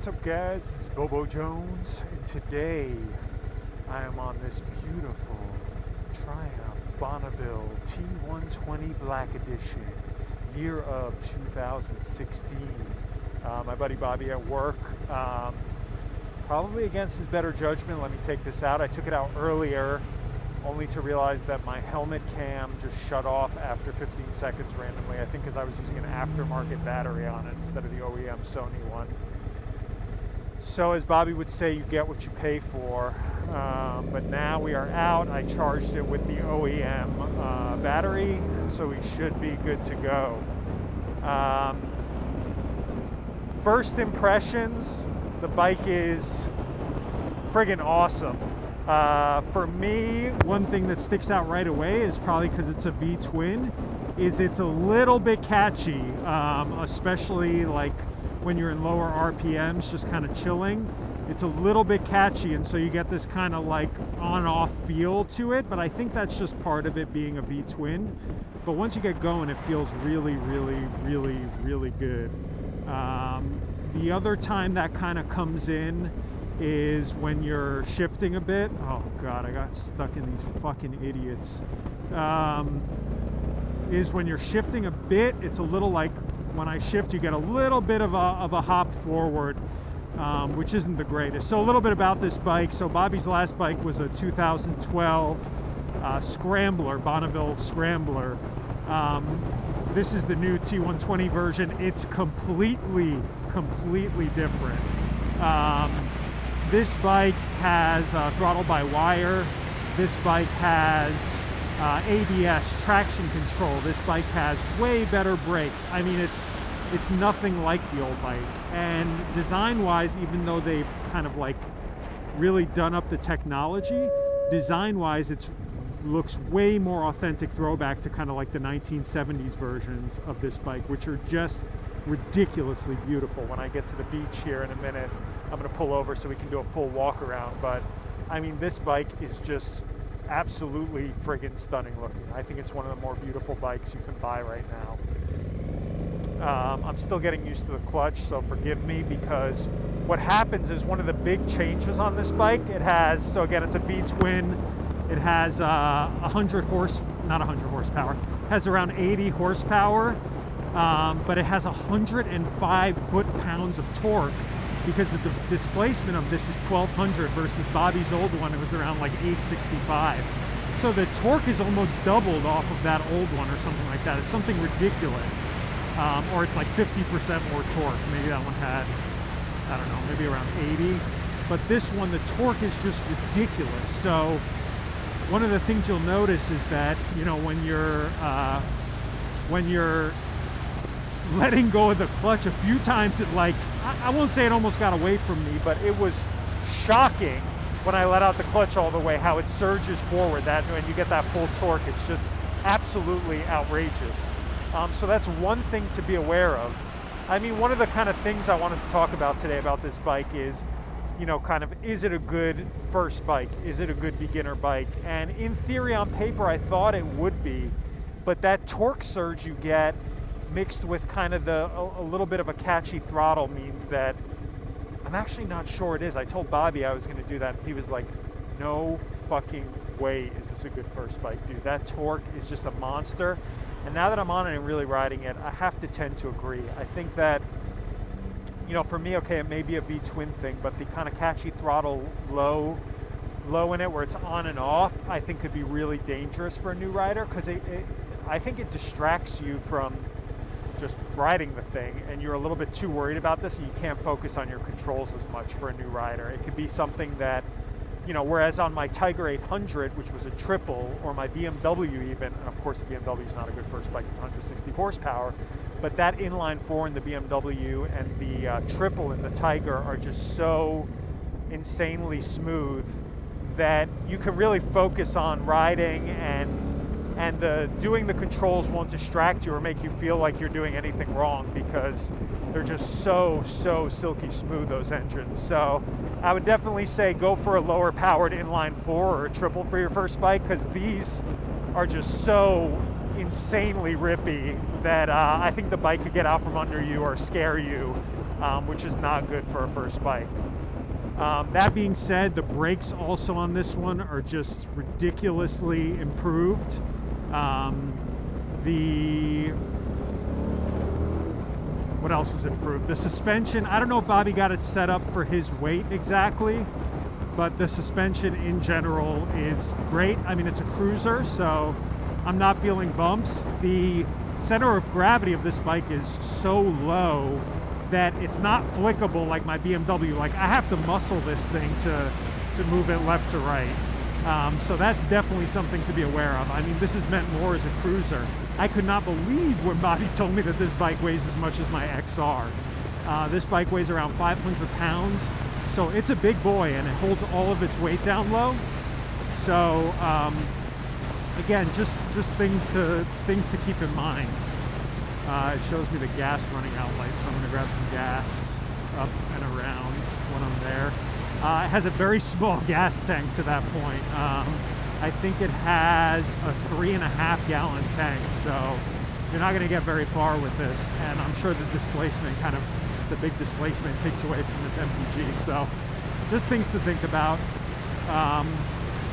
What's up, guys? This is Bobo Jones, and today I am on this beautiful Triumph Bonneville T120 Black Edition, year of 2016. My buddy Bobby at work, probably against his better judgment, let me take this out. I took it out earlier, only to realize that my helmet cam just shut off after 15 seconds randomly. I think because I was using an aftermarket battery on it instead of the OEM Sony one. So as Bobby would say, you get what you pay for. But now we are out. I charged it with the OEM battery, so we should be good to go. First impressions, the bike is friggin' awesome. For me, one thing that sticks out right away is probably because it's a V-twin, is it's a little bit catchy, especially like when you're in lower RPMs, just kind of chilling. It's a little bit catchy, and so you get this kind of like on-off feel to it, but I think that's just part of it being a V-twin. But once you get going, it feels really, really, really, really good. The other time that kind of comes in is when you're shifting a bit. Oh God, I got stuck in these fucking idiots. Is when you're shifting a bit, it's a little like when I shift, you get a little bit of a hop forward, which isn't the greatest. So a little bit about this bike. So Bobby's last bike was a 2012 Scrambler, Bonneville Scrambler. This is the new T120 version. It's completely different. This bike has throttle by wire. This bike has ABS, traction control. This bike has way better brakes. I mean, it's nothing like the old bike. And design-wise, even though they've kind of like really done up the technology, design-wise, it looks way more authentic throwback to kind of like the 1970s versions of this bike, which are just ridiculously beautiful. When I get to the beach here in a minute, I'm going to pull over so we can do a full walk around. But I mean, this bike is just absolutely friggin' stunning looking. I think it's one of the more beautiful bikes you can buy right now. I'm still getting used to the clutch, so forgive me, because what happens is one of the big changes on this bike, it has, so again, it's a V-twin. It has 100 horsepower, it has around 80 horsepower, but it has 105 foot-pounds of torque, because the displacement of this is 1200 versus Bobby's old one, it was around like 865. So the torque is almost doubled off of that old one or something like that. It's something ridiculous. Or it's like 50% more torque. Maybe that one had, I don't know, maybe around 80. But this one, the torque is just ridiculous. So one of the things you'll notice is that, you know, when you're letting go of the clutch a few times, it like, I won't say it almost got away from me, but it was shocking when I let out the clutch all the way, how it surges forward, that when you get that full torque, it's just absolutely outrageous. So that's one thing to be aware of. I mean, one of the kind of things I wanted to talk about today about this bike is, you know, kind of, is it a good first bike? Is it a good beginner bike? And in theory, on paper, I thought it would be, but that torque surge you get mixed with kind of a little bit of a catchy throttle means that I'm actually not sure it is. I told Bobby I was going to do that, and he was like, no fucking way is this a good first bike, dude. That torque is just a monster. And now that I'm on it and really riding it, I have to tend to agree. I think that, you know, for me, okay, it may be a V-twin thing, but the kind of catchy throttle low in it where it's on and off, I think could be really dangerous for a new rider, because I think it distracts you from just riding the thing, and you're a little bit too worried about this, and you can't focus on your controls as much for a new rider. It could be something that, you know, whereas on my Tiger 800, which was a triple, or my BMW even, and of course the BMW is not a good first bike, it's 160 horsepower, but that inline four in the BMW and the triple in the Tiger are just so insanely smooth that you can really focus on riding, and doing the controls won't distract you or make you feel like you're doing anything wrong, because they're just so silky smooth, those engines. So I would definitely say go for a lower powered inline four or a triple for your first bike, because these are just so insanely rippy that I think the bike could get out from under you or scare you which is not good for a first bike. That being said, the brakes also on this one are just ridiculously improved. What else is improved? The suspension, I don't know if Bobby got it set up for his weight exactly, but the suspension in general is great. I mean, it's a cruiser, so I'm not feeling bumps. The center of gravity of this bike is so low that it's not flickable like my BMW. Like, I have to muscle this thing to move it left to right. So that's definitely something to be aware of. I mean, this is meant more as a cruiser. I could not believe when Bobby told me that this bike weighs as much as my XR. This bike weighs around 500 pounds, so it's a big boy and it holds all of its weight down low. So again, just things to keep in mind. It shows me the gas running out light, so I'm going to grab some gas up and around when I'm there. It has a very small gas tank to that point. I think it has a 3.5 gallon tank, so you're not going to get very far with this. And I'm sure the displacement, the big displacement, takes away from its MPG. So just things to think about.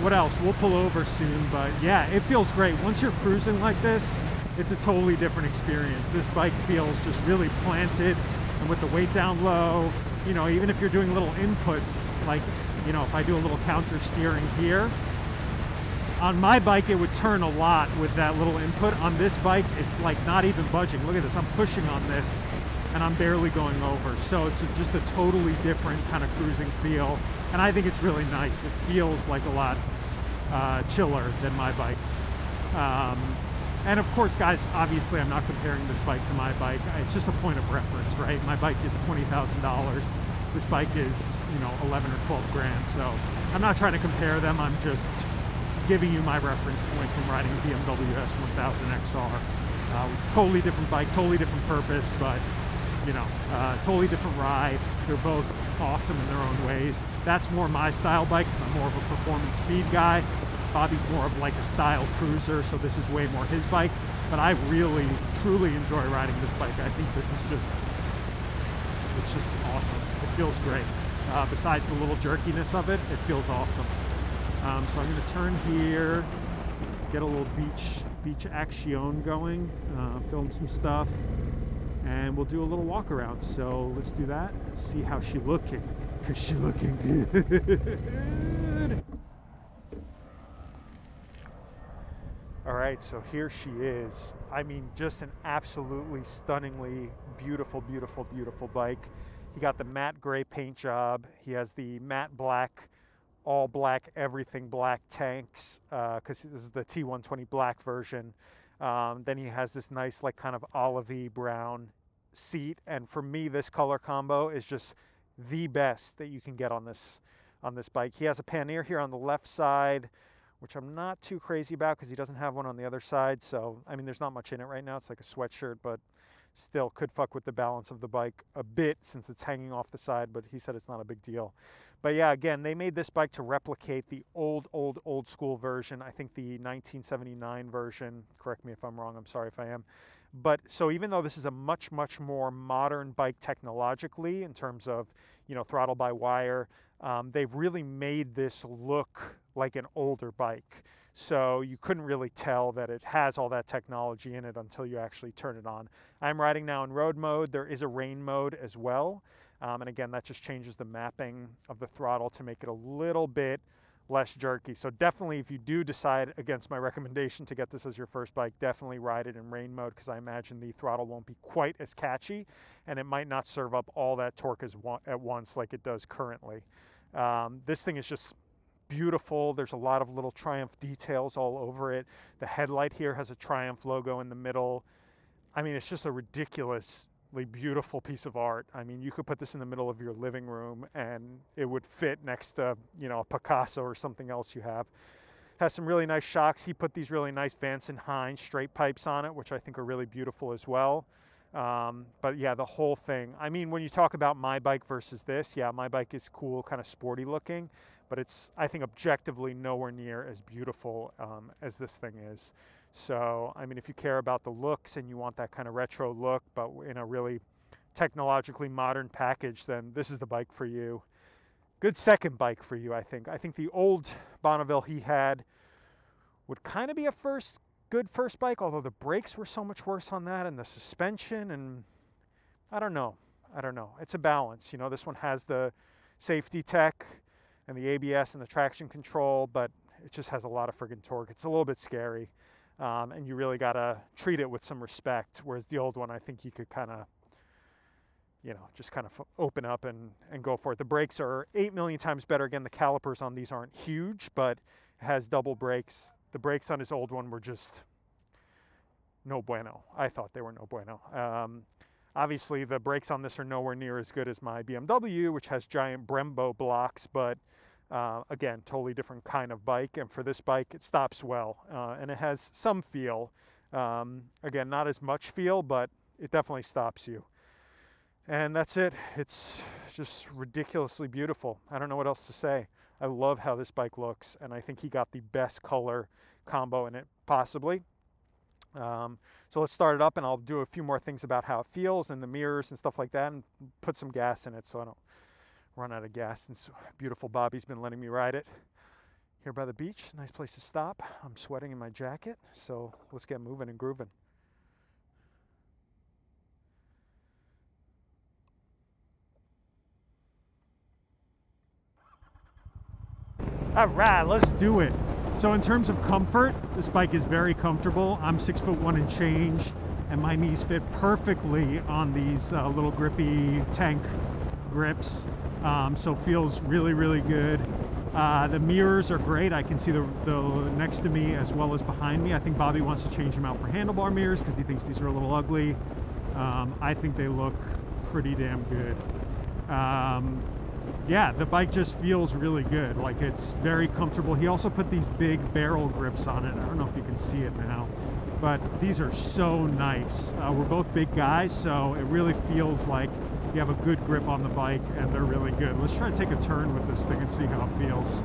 What else? We'll pull over soon, but yeah, it feels great. Once you're cruising like this, it's a totally different experience. This bike feels just really planted, and with the weight down low, you know, even if you're doing little inputs, like, you know, if I do a little counter steering here, on my bike it would turn a lot with that little input. On this bike, it's like not even budging. Look at this, I'm pushing on this and I'm barely going over. So it's just a totally different kind of cruising feel, and I think it's really nice. It feels like a lot chiller than my bike. And of course, guys, obviously I'm not comparing this bike to my bike. It's just a point of reference, right? My bike is $20,000. This bike is, you know, 11 or 12 grand. So I'm not trying to compare them. I'm just giving you my reference point from riding a BMW S1000 XR. Totally different bike, totally different purpose, but, you know, totally different ride. They're both awesome in their own ways. That's more my style bike because I'm more of a performance speed guy. Bobby's more of like a style cruiser, so this is way more his bike. But I really, truly enjoy riding this bike. I think this is it's just awesome. It feels great. Besides the little jerkiness of it, it feels awesome. So I'm going to turn here, get a little beach action going, film some stuff, and we'll do a little walk around. So let's do that. See how she's looking, because she's looking good. All right, so here she is. I mean, just an absolutely stunningly beautiful, beautiful, beautiful bike. He got the matte gray paint job. He has the matte black, all black, everything black tanks, because this is the T120 Black version. Then he has this nice, like, kind of olivey brown seat. And for me, this color combo is just the best that you can get on this bike. He has a pannier here on the left side, which I'm not too crazy about because he doesn't have one on the other side. So, I mean, there's not much in it right now. It's like a sweatshirt, but still could fuck with the balance of the bike a bit since it's hanging off the side, but he said it's not a big deal. But yeah, again, they made this bike to replicate the old school version. I think the 1979 version, correct me if I'm wrong, I'm sorry if I am. But so even though this is a much, much more modern bike technologically in terms of, you know, throttle by wire, they've really made this look like an older bike. So you couldn't really tell that it has all that technology in it until you actually turn it on. I'm riding now in road mode. There is a rain mode as well. And again, that just changes the mapping of the throttle to make it a little bit less jerky. So definitely, if you do decide against my recommendation to get this as your first bike, definitely ride it in rain mode, because I imagine the throttle won't be quite as catchy and it might not serve up all that torque at once like it does currently. This thing is just beautiful. There's a lot of little Triumph details all over it. The headlight here has a Triumph logo in the middle. I mean, it's just a ridiculously beautiful piece of art. I mean, you could put this in the middle of your living room and it would fit next to, you know, a Picasso or something else you have. Has some really nice shocks. He put these really nice Vance & Hines straight pipes on it, which I think are really beautiful as well. But yeah, the whole thing. I mean, when you talk about my bike versus this, yeah, my bike is cool, kind of sporty looking, but it's, I think, objectively nowhere near as beautiful as this thing is. So, I mean, if you care about the looks and you want that kind of retro look, but in a really technologically modern package, then this is the bike for you. Good second bike for you, I think. I think the old Bonneville he had would kind of be a good first bike, although the brakes were so much worse on that, and the suspension, and I don't know. It's a balance. You know, this one has the safety tech and the ABS and the traction control, but it just has a lot of friggin' torque. It's a little bit scary, and you really gotta treat it with some respect, whereas the old one, I think you could kind of, you know, just kind of open up and go for it. The brakes are 8 million times better. Again, the calipers on these aren't huge, but it has double brakes. The brakes on his old one were just no bueno. I thought they were no bueno. Obviously, the brakes on this are nowhere near as good as my BMW, which has giant Brembo blocks, but again, totally different kind of bike. And for this bike, it stops well, and it has some feel. Again, not as much feel, but it definitely stops you. And that's it. It's just ridiculously beautiful. I don't know what else to say. I love how this bike looks, and I think he got the best color combo in it, possibly. So let's start it up, and I'll do a few more things about how it feels and the mirrors and stuff like that, and put some gas in it so I don't run out of gas. And beautiful Bobby's been letting me ride it here by the beach. Nice place to stop. I'm sweating in my jacket, so let's get moving and grooving. All right, let's do it. So in terms of comfort, this bike is very comfortable. I'm 6'1" and change, and my knees fit perfectly on these little grippy tank grips. So feels really, really good. The mirrors are great. I can see the next to me as well as behind me. I think Bobby wants to change them out for handlebar mirrors because he thinks these are a little ugly. I think they look pretty damn good. Yeah, the bike just feels really good. Like, it's very comfortable. He also put these big barrel grips on it. I don't know if you can see it now, but these are so nice. We're both big guys, so it really feels like you have a good grip on the bike, and they're really good. Let's try to take a turn with this thing and see how it feels.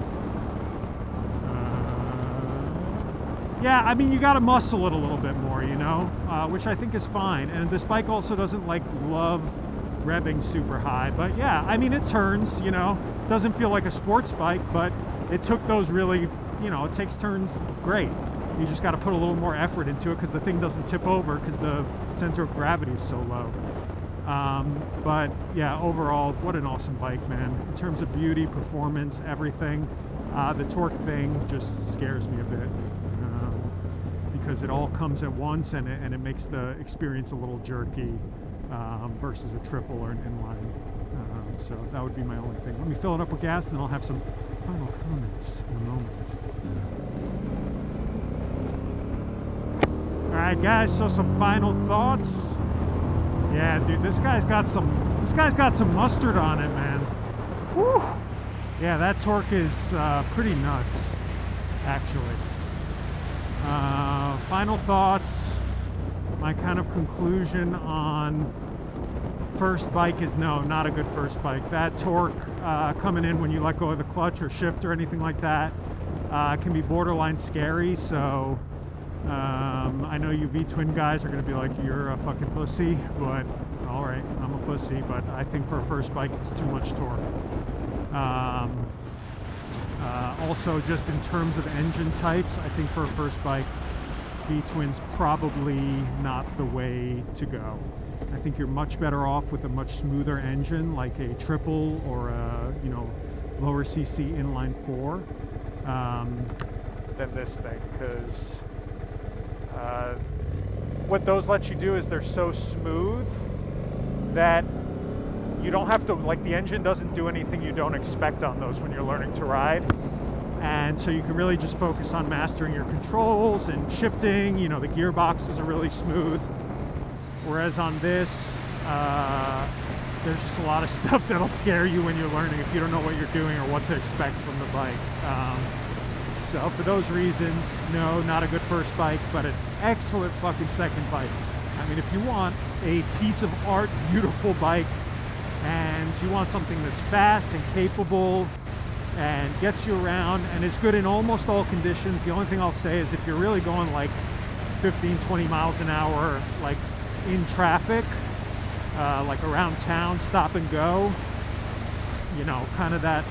Yeah, I mean, you got to muscle it a little bit more, you know, which I think is fine. And this bike also doesn't like love revving super high, but yeah, I mean, it turns, you know, doesn't feel like a sports bike, but it took those really, you know, it takes turns great. You just got to put a little more effort into it because the thing doesn't tip over because the center of gravity is so low. But yeah, overall, what an awesome bike, man. In terms of beauty, performance, everything. The torque thing just scares me a bit because it all comes at once, and it makes the experience a little jerky. Versus a triple or an inline. So that would be my only thing. Let me fill it up with gas, and then I'll have some final comments in a moment. All right, guys. So some final thoughts. Yeah, dude, this guy's got some mustard on it, man. Whew. Yeah, that torque is pretty nuts, actually. Final thoughts. My kind of conclusion on first bike is no, not a good first bike. That torque coming in when you let go of the clutch or shift or anything like that can be borderline scary. So I know you V-twin guys are going to be like, you're a fucking pussy, but all right, I'm a pussy, but I think for a first bike it's too much torque. Also, just in terms of engine types, I think for a first bike, V-twin's probably not the way to go. I think you're much better off with a much smoother engine, like a triple or a, you know, lower CC inline 4, than this thing, because what those let you do is they're so smooth that you don't have to, like, the engine doesn't do anything you don't expect on those when you're learning to ride. And so you can really just focus on mastering your controls and shifting. You know, the gearboxes are really smooth. Whereas on this, there's just a lot of stuff that'll scare you when you're learning if you don't know what you're doing or what to expect from the bike. So for those reasons, no, not a good first bike, but an excellent fucking second bike. I mean, if you want a piece of art, beautiful bike, and you want something that's fast and capable and gets you around and is good in almost all conditions. The only thing I'll say is if you're really going like 15, 20 miles an hour, like in traffic, like around town, stop and go, you know, kind of that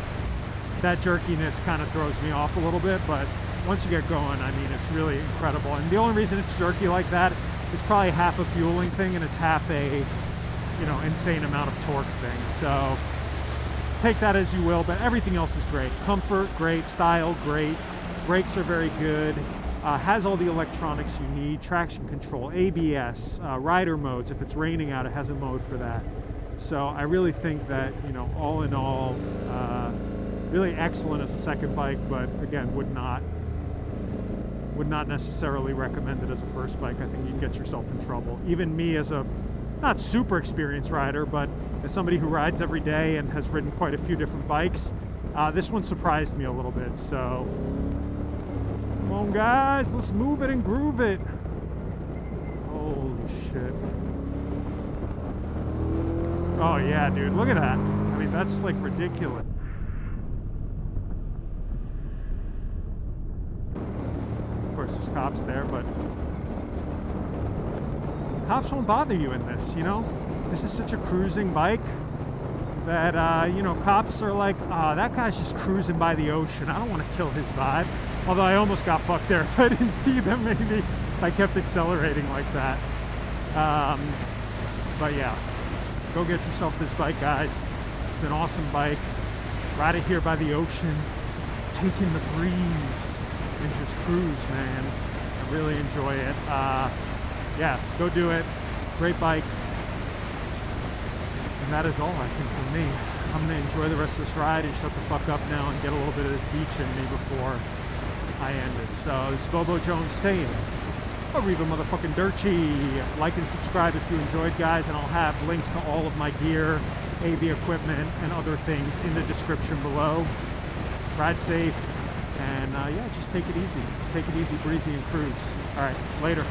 jerkiness kind of throws me off a little bit. But once you get going, I mean, it's really incredible. And the only reason it's jerky like that is probably half a fueling thing, and it's half a, you know, insane amount of torque thing. So take that as you will, but everything else is great. Comfort, great. Style, great. Brakes are very good. Has all the electronics you need. Traction control, ABS, rider modes. If it's raining out, it has a mode for that. So I really think that, you know, all in all, really excellent as a second bike, but again, would not necessarily recommend it as a first bike. I think you'd get yourself in trouble. Even me, as a not super experienced rider, but as somebody who rides every day and has ridden quite a few different bikes, this one surprised me a little bit. So come on guys, let's move it and groove it. Holy shit. Oh yeah, dude, look at that. I mean, that's like ridiculous. Of course, there's cops there, but cops won't bother you in this, you know? This is such a cruising bike that, you know, cops are like, that guy's just cruising by the ocean. I don't want to kill his vibe. Although I almost got fucked there. If I didn't see them, maybe I kept accelerating like that. But yeah, go get yourself this bike, guys. It's an awesome bike. Ride it here by the ocean, taking the breeze, and just cruise, man. I really enjoy it. Yeah, go do it. Great bike. And that is all, I think, for me. I'm gonna enjoy the rest of this ride and shut the fuck up now and get a little bit of this beach in me before I end it. So this is Bobo Jones saying, Arriva motherfucking Dirty. Like and subscribe if you enjoyed, guys, and I'll have links to all of my gear, AV equipment, and other things in the description below. Ride safe, and yeah, just take it easy. Take it easy, breezy, and cruise. All right, later.